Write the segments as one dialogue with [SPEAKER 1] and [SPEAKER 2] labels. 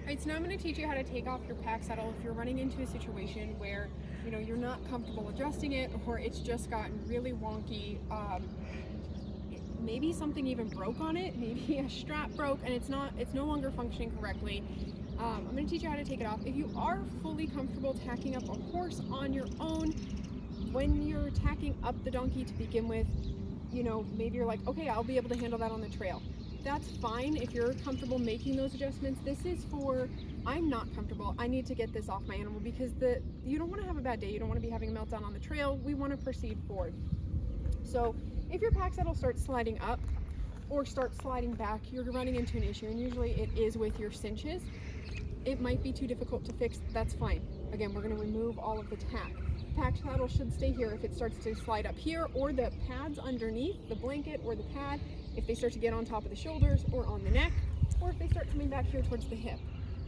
[SPEAKER 1] Alright, so now I'm going to teach you how to take off your pack saddle if you're running into a situation where you're not comfortable adjusting it, or it's just gotten really wonky. Maybe something even broke on it, maybe a strap broke and it's no longer functioning correctly. I'm going to teach you how to take it off. If you are fully comfortable tacking up a horse on your own, when you're tacking up the donkey to begin with, maybe you're like, okay, I'll be able to handle that on the trail. That's fine if you're comfortable making those adjustments. This is for, I'm not comfortable, I need to get this off my animal, because you don't want to have a bad day, you don't want to be having a meltdown on the trail, we want to proceed forward. So if your pack saddle starts sliding up or starts sliding back, you're running into an issue, and usually it is with your cinches. It might be too difficult to fix, that's fine. Again, we're going to remove all of the tack. Pack saddle should stay here. If it starts to slide up here, or the pads underneath, the blanket or the pad, if they start to get on top of the shoulders or on the neck, or if they start coming back here towards the hip,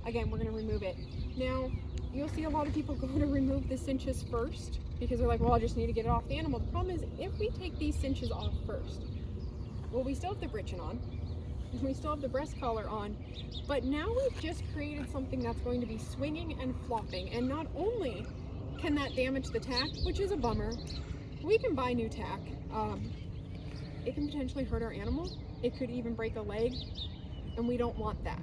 [SPEAKER 1] again, we're going to remove it. Now, you'll see a lot of people go to remove the cinches first because they're like, well, I just need to get it off the animal. The problem is, if we take these cinches off first, well, we still have the britchin on, we still have the breast collar on, but now we've just created something that's going to be swinging and flopping, and not only can that damage the tack, which is a bummer, we can buy new tack. It can potentially hurt our animal. It could even break a leg, and we don't want that.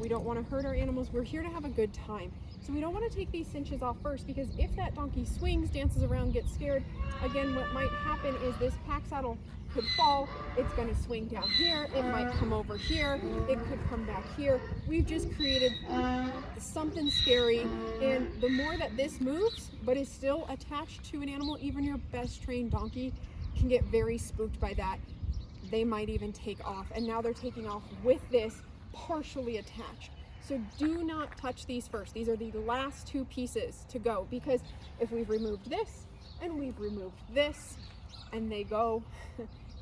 [SPEAKER 1] We don't want to hurt our animals. We're here to have a good time. So we don't want to take these cinches off first, because if that donkey swings, dances around, gets scared, again, what might happen is this pack saddle could fall. It's going to swing down here. It might come over here. It could come back here. We've just created something scary, and the more that this moves, but is still attached to an animal, even your best trained donkey can get very spooked by that. They might even take off, and now they're taking off with this partially attached. So do not touch these first. These are the last two pieces to go, because if we've removed this and we've removed this and they go,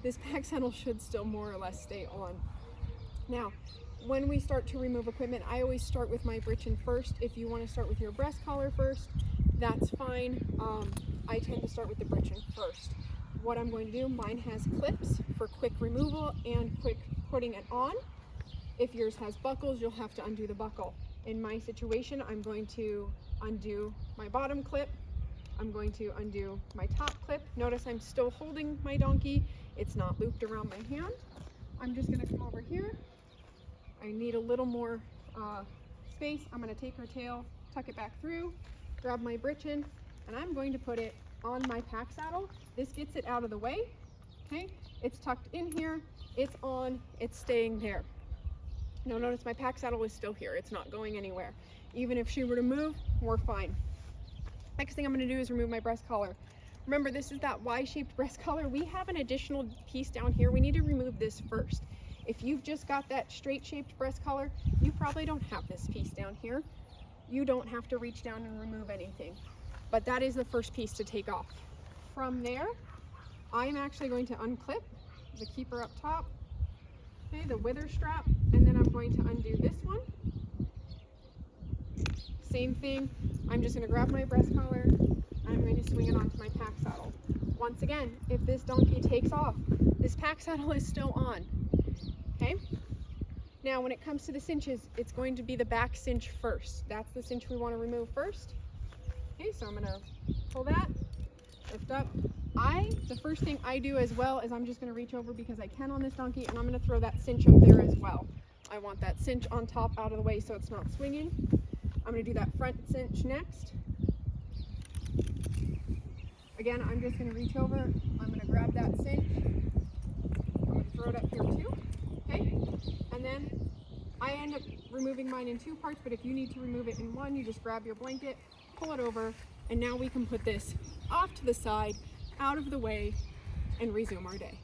[SPEAKER 1] this pack saddle should still more or less stay on. Now, when we start to remove equipment, I always start with my britchin first. If you want to start with your breast collar first, that's fine. I tend to start with the britchin first. What I'm going to do, mine has clips for quick removal and quick putting it on. If yours has buckles, you'll have to undo the buckle. In my situation, I'm going to undo my bottom clip. I'm going to undo my top clip. Notice I'm still holding my donkey. It's not looped around my hand. I'm just going to come over here. I need a little more space. I'm going to take her tail, tuck it back through, grab my britchin, and I'm going to put it on my pack saddle. This gets it out of the way. Okay, it's tucked in here, it's on, it's staying there. Now notice my pack saddle is still here. It's not going anywhere. Even if she were to move, we're fine. Next thing I'm going to do is remove my breast collar. Remember, this is that Y-shaped breast collar. We have an additional piece down here. We need to remove this first. If you've just got that straight-shaped breast collar, you probably don't have this piece down here. You don't have to reach down and remove anything. But that is the first piece to take off. From there, I'm actually going to unclip the keeper up top, okay, the wither strap, and then I'm going to undo this one. Same thing, I'm just going to grab my breast collar, and I'm going to swing it onto my pack saddle. Once again, if this donkey takes off, this pack saddle is still on, okay? Now, when it comes to the cinches, it's going to be the back cinch first. That's the cinch we want to remove first. Okay, so I'm going to pull that, lift up. The first thing I do as well is I'm just going to reach over, because I can on this donkey, and I'm going to throw that cinch up there as well. I want that cinch on top out of the way so it's not swinging. I'm going to do that front cinch next. Again, I'm just going to reach over. I'm going to grab that cinch. I'm going to throw it up here too. Okay, and then I end up removing mine in two parts, but if you need to remove it in one, you just grab your blanket, pull it over, and now we can put this off to the side, out of the way, and resume our day.